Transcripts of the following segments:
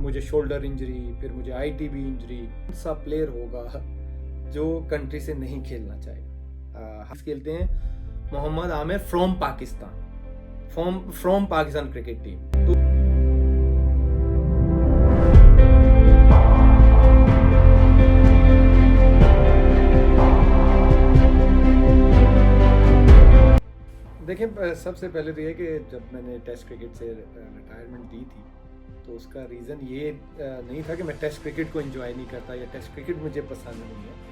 कि मुझे shoulder injury, फिर मुझे आईटीबी इंजरी। कौन सा प्लेयर होगा जो कंट्री से नहीं खेलना चाहेगा? खेलते हैं Mohammad Amir from Pakistan, from Pakistan cricket team. तो देखिए, सबसे पहले तो ये कि जब मैंने टेस्ट क्रिकेट से रिटायरमेंट दी थी तो उसका रीज़न ये नहीं था कि मैं टेस्ट क्रिकेट को एंजॉय नहीं करता या टेस्ट क्रिकेट मुझे पसंद नहीं है।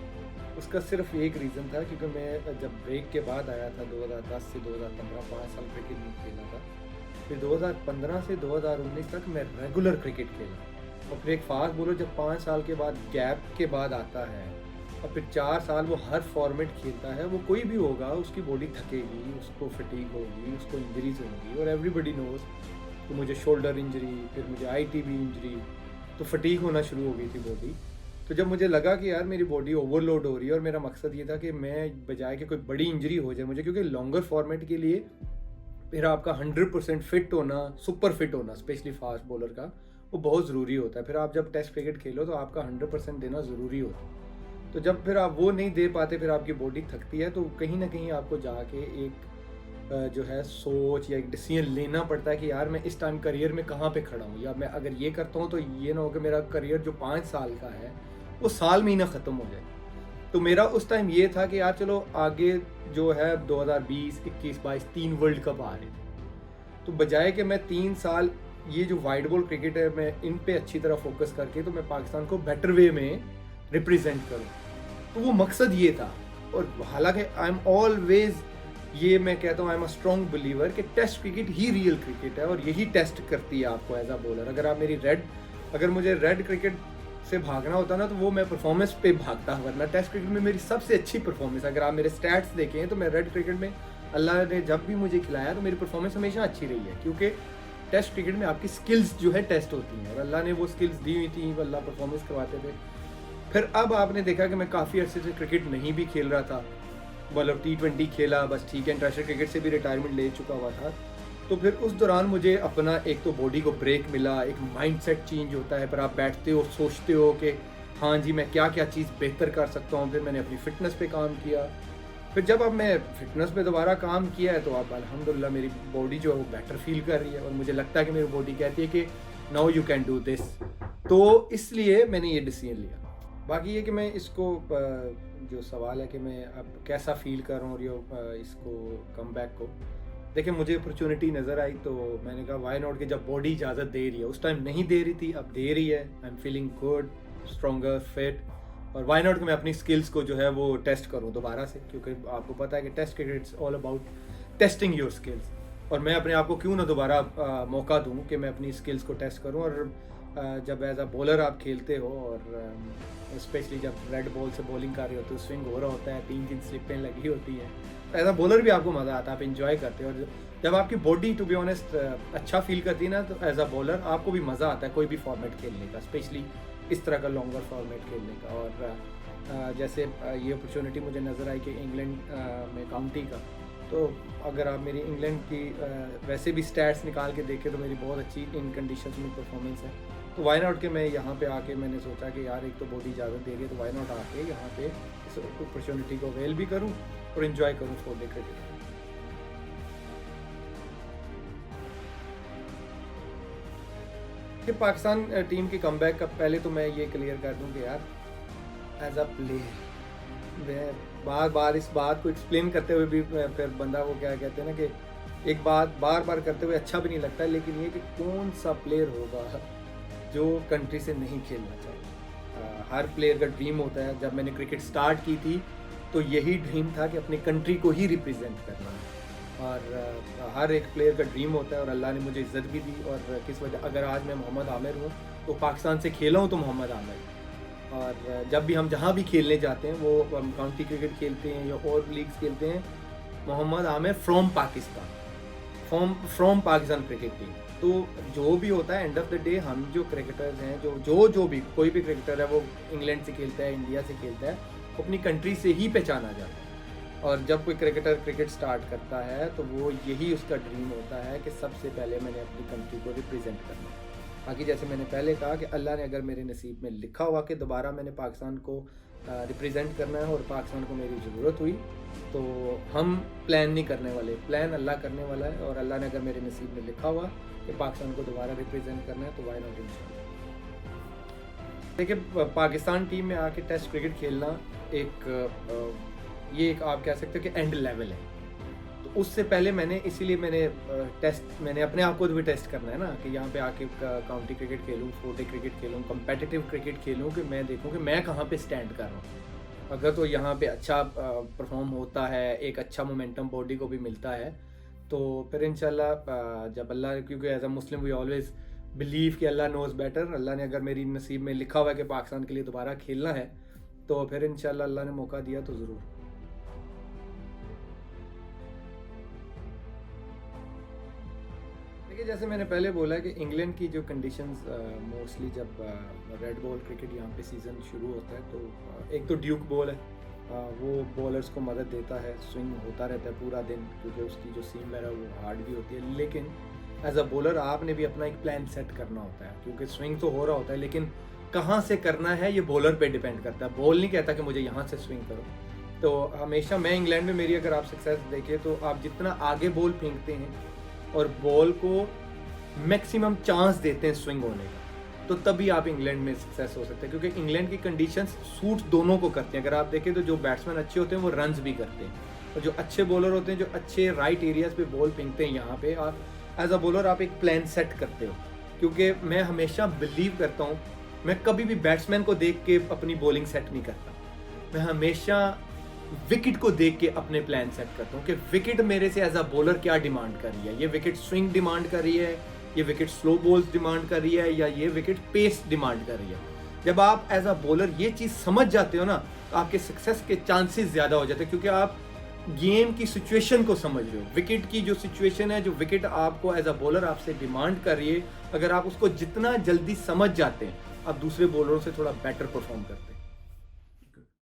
उसका सिर्फ एक रीज़न था क्योंकि मैं जब ब्रेक के बाद आया था 2010 से 2015 5 साल क्रिकेट नहीं खेला था। फिर 2015 से 2019 तक मैं रेगुलर क्रिकेट खेला और फिर एक फास्ट बॉलर जब 5 साल के बाद गैप के बाद आता है और फिर 4 साल वो हर फॉर्मेट खेलता है, वो कोई भी होगा उसकी बॉडी थकेगी, उसको फटीग होगी, उसको इंजरीज होंगी। और एवरीबडी नोज कि मुझे शोल्डर इंजरी, फिर मुझे आईटीबी इंजरी, तो फटीग होना शुरू हो गई थी बॉडी। तो जब मुझे लगा कि यार मेरी बॉडी ओवरलोड हो रही है और मेरा मकसद ये था कि मैं बजाय कि कोई बड़ी इंजरी हो जाए मुझे, क्योंकि लॉन्गर फॉर्मेट के लिए फिर आपका 100% फिट होना, सुपर फिट होना स्पेशली फास्ट बॉलर का, वो बहुत ज़रूरी होता है। फिर आप जब टेस्ट क्रिकेट खेलो तो आपका 100% देना ज़रूरी होता है। तो जब फिर आप वो नहीं दे पाते, फिर आपकी बॉडी थकती है, तो कहीं ना कहीं आपको जाके एक जो है सोच या एक डिसीजन लेना पड़ता है कि यार मैं इस टाइम करियर में कहाँ पे खड़ा हूँ, या मैं अगर ये करता हूँ तो ये ना हो कि मेरा करियर जो 5 साल का है वो साल में ही ना ख़त्म हो जाए। तो मेरा उस टाइम ये था कि यार चलो आगे जो है 2020, 21, 22 3 वर्ल्ड कप आ रहे थे, तो बजाय कि मैं 3 साल ये जो वाइड बॉल क्रिकेट है मैं इन पे अच्छी तरह फोकस करके तो मैं पाकिस्तान को बेटर वे में रिप्रेजेंट करूं, तो वो मकसद ये था। और हालांकि आई एम ऑलवेज, ये मैं कहता हूँ, I am a strong believer कि टेस्ट क्रिकेट ही रियल क्रिकेट है और यही टेस्ट करती है आपको एज अ बॉलर। अगर मुझे रेड क्रिकेट से भागना होता ना तो वो मैं परफॉर्मेंस पे भागता, वरना टेस्ट क्रिकेट में मेरी सबसे अच्छी परफॉर्मेंस, अगर आप मेरे स्टैट्स देखें तो मैं रेड क्रिकेट में अल्लाह ने जब भी मुझे खिलाया तो मेरी परफॉर्मेंस हमेशा अच्छी रही है, क्योंकि टेस्ट क्रिकेट में आपकी स्किल्स जो है टेस्ट होती हैं और अल्लाह ने वो स्किल्स दी हुई थी, अल्लाह परफॉर्मेंस करवाते थे। फिर अब आपने देखा कि मैं काफ़ी अर्से से क्रिकेट नहीं भी खेल रहा था, मतलब T20 खेला बस, ठीक है, इंटरनेशनल क्रिकेट से भी रिटायरमेंट ले चुका हुआ था। तो फिर उस दौरान मुझे अपना एक तो बॉडी को ब्रेक मिला, एक माइंडसेट चेंज होता है, पर आप बैठते हो सोचते हो कि हाँ जी मैं क्या क्या चीज़ बेहतर कर सकता हूँ। फिर मैंने अपनी फ़िटनेस पे काम किया। फिर जब अब मैं फिटनेस पे दोबारा काम किया है तो अब अल्हम्दुलिल्लाह मेरी बॉडी जो है वो बेटर फील कर रही है और मुझे लगता है कि मेरी बॉडी कहती है कि now you can do this. तो इसलिए मैंने ये डिसीजन लिया। बाकी ये कि मैं इसको जो सवाल है कि मैं अब कैसा फील कर रहा हूँ और इसको कम बैक को, देखिए मुझे अपॉर्चुनिटी नज़र आई तो मैंने कहा वाई नॉट, कि जब बॉडी इजाज़त दे रही है, उस टाइम नहीं दे रही थी, अब दे रही है, I am feeling good, stronger, fit, और वाई नॉट कि मैं अपनी स्किल्स को जो है वो टेस्ट करूँ दोबारा से, क्योंकि आपको पता है कि test cricket it's all about testing your skills. और मैं अपने आप को क्यों ना दोबारा मौका दूँ कि मैं अपनी स्किल्स को टेस्ट करूँ। और जब एज अ बॉलर आप खेलते हो और स्पेशली जब रेड बॉल से बॉलिंग कर रहे होते हो, स्विंग हो रहा होता है, 3-3 स्लिपें लगी होती हैं, तो एज अ बॉलर भी आपको मज़ा आता है, आप इंजॉय करते हो। और जब आपकी बॉडी टू बी ऑनेस्ट अच्छा फील करती है ना, तो एज अ बॉलर आपको भी मज़ा आता है कोई भी फॉर्मेट खेलने का, स्पेशली इस तरह का लॉन्गर फॉर्मेट खेलने का। और जैसे ये अपॉर्चुनिटी मुझे नज़र आई कि इंग्लैंड में काउंटी का, तो अगर आप मेरी इंग्लैंड की वैसे भी स्टैट्स निकाल के देखें तो मेरी बहुत अच्छी इन कंडीशंस में परफॉर्मेंस है। तो वाई नॉट के मैं यहाँ पे आके मैंने सोचा कि यार एक तो बॉडी इजाज़त दे रही है, तो वाई नॉट आके यहाँ पे इस अपॉर्चुनिटी को अवेल भी करूँ और इन्जॉय करूँ फॉर द क्रिकेट। कि पाकिस्तान टीम की कमबैक का पहले तो मैं ये क्लियर कर दूँ कि यार एज अ प्लेयर मैं बार बार इस बात को एक्सप्लेन करते हुए भी फिर बंदा वो क्या कहते हैं ना कि एक बात बार बार करते हुए अच्छा भी नहीं लगता, लेकिन ये कि कौन सा प्लेयर होगा जो कंट्री से नहीं खेलना चाहिए। हर प्लेयर का ड्रीम होता है। जब मैंने क्रिकेट स्टार्ट की थी तो यही ड्रीम था कि अपनी कंट्री को ही रिप्रेजेंट करना है, और हर एक प्लेयर का ड्रीम होता है। और अल्लाह ने मुझे इज़्ज़त भी दी, और किस वजह, अगर आज मैं मोहम्मद आमिर हूँ तो पाकिस्तान से खेला हूँ तो मोहम्मद आमिर। और जब भी हम जहाँ भी खेलने जाते हैं, वो हम काउंटी क्रिकेट खेलते हैं या और लीग्स खेलते हैं, Mohammad Amir from Pakistan cricket team. तो जो भी होता है एंड ऑफ द डे, हम जो क्रिकेटर्स हैं, जो भी कोई भी क्रिकेटर है, वो इंग्लैंड से खेलता है, इंडिया से खेलता है, अपनी कंट्री से ही पहचाना जाता है। और जब कोई क्रिकेटर क्रिकेट स्टार्ट करता है तो वो यही उसका ड्रीम होता है कि सबसे पहले मैंने अपनी कंट्री को रिप्रेजेंट करना है। बाकी जैसे मैंने पहले कहा कि अल्लाह ने अगर मेरे नसीब में लिखा हुआ कि दोबारा मैंने पाकिस्तान को रिप्रेजेंट करना है और पाकिस्तान को मेरी ज़रूरत हुई, तो हम प्लान नहीं करने वाले, प्लान अल्लाह करने वाला है। और अल्लाह ने अगर मेरे नसीब में लिखा हुआ कि पाकिस्तान को दोबारा रिप्रेजेंट करना है, तो वाई नॉट इंशाल्लाह। देखिए, पाकिस्तान टीम में आके टेस्ट क्रिकेट खेलना ये एक आप कह सकते हो कि एंड लेवल है। तो उससे पहले मैंने अपने आप को भी टेस्ट करना है ना, कि यहाँ पे आके काउंटी क्रिकेट खेलूँ, फोर्टी क्रिकेट खेलूँ, कम्पेटिटिव क्रिकेट खेलूँ, कि मैं देखूँ कि मैं कहाँ पे स्टैंड कर रहा हूँ। अगर तो यहाँ पे अच्छा परफॉर्म होता है, एक अच्छा मोमेंटम बॉडी को भी मिलता है, तो फिर इंशाल्लाह जब अल्लाह, क्योंकि as a Muslim we always believe कि अल्लाह नोज़ बेटर, अल्लाह ने अगर मेरी नसीब में लिखा हुआ है कि पाकिस्तान के लिए दोबारा खेलना है, तो फिर इंशाल्लाह अल्लाह ने मौका दिया तो ज़रूर। देखिए, जैसे मैंने पहले बोला कि इंग्लैंड की जो कंडीशंस मोस्टली जब रेड बॉल क्रिकेट यहाँ पे सीज़न शुरू होता है, तो एक तो ड्यूक बॉल है, वो बॉलर्स को मदद देता है, स्विंग होता रहता है पूरा दिन, क्योंकि उसकी जो सीम है वो हार्ड भी होती है। लेकिन एज अ बॉलर आपने भी अपना एक प्लान सेट करना होता है, क्योंकि स्विंग तो हो रहा होता है, लेकिन कहाँ से करना है ये बॉलर पे डिपेंड करता है। बॉल नहीं कहता कि मुझे यहाँ से स्विंग करो। तो हमेशा मैं इंग्लैंड में मेरी अगर आप सक्सेस देखिए, तो आप जितना आगे बॉल फेंकते हैं और बॉल को मैक्सिमम चांस देते हैं स्विंग होने का, तो तभी आप इंग्लैंड में सक्सेस हो सकते हैं, क्योंकि इंग्लैंड की कंडीशंस सूट दोनों को करते हैं। अगर आप देखें तो जो बैट्समैन अच्छे होते हैं वो रन्स भी करते हैं, और जो अच्छे बॉलर होते हैं, जो अच्छे राइट एरियाज पे बॉल फेंकते हैं, यहाँ पे आप एज अ बॉलर आप एक प्लान सेट करते हो। क्योंकि मैं हमेशा बिलीव करता हूँ, मैं कभी भी बैट्समैन को देख के अपनी बॉलिंग सेट नहीं करता, मैं हमेशा विकेट को देख के अपने प्लान सेट करता हूँ कि विकेट मेरे से एज अ बॉलर क्या डिमांड कर रही है। ये विकेट स्विंग डिमांड कर रही है, ये विकेट स्लो बॉल्स डिमांड कर रही है, या ये विकेट पेस डिमांड कर रही है। जब आप एज अ बॉलर ये चीज़ समझ जाते हो ना, तो आपके सक्सेस के चांसेस ज़्यादा हो जाते हैं, क्योंकि आप गेम की सिचुएशन को समझ रहे हो। विकेट की जो सिचुएशन है, जो विकेट आपको एज अ बॉलर आपसे डिमांड कर रही है, अगर आप उसको जितना जल्दी समझ जाते हैं, आप दूसरे बॉलरों से थोड़ा बेटर परफॉर्म करते हैं।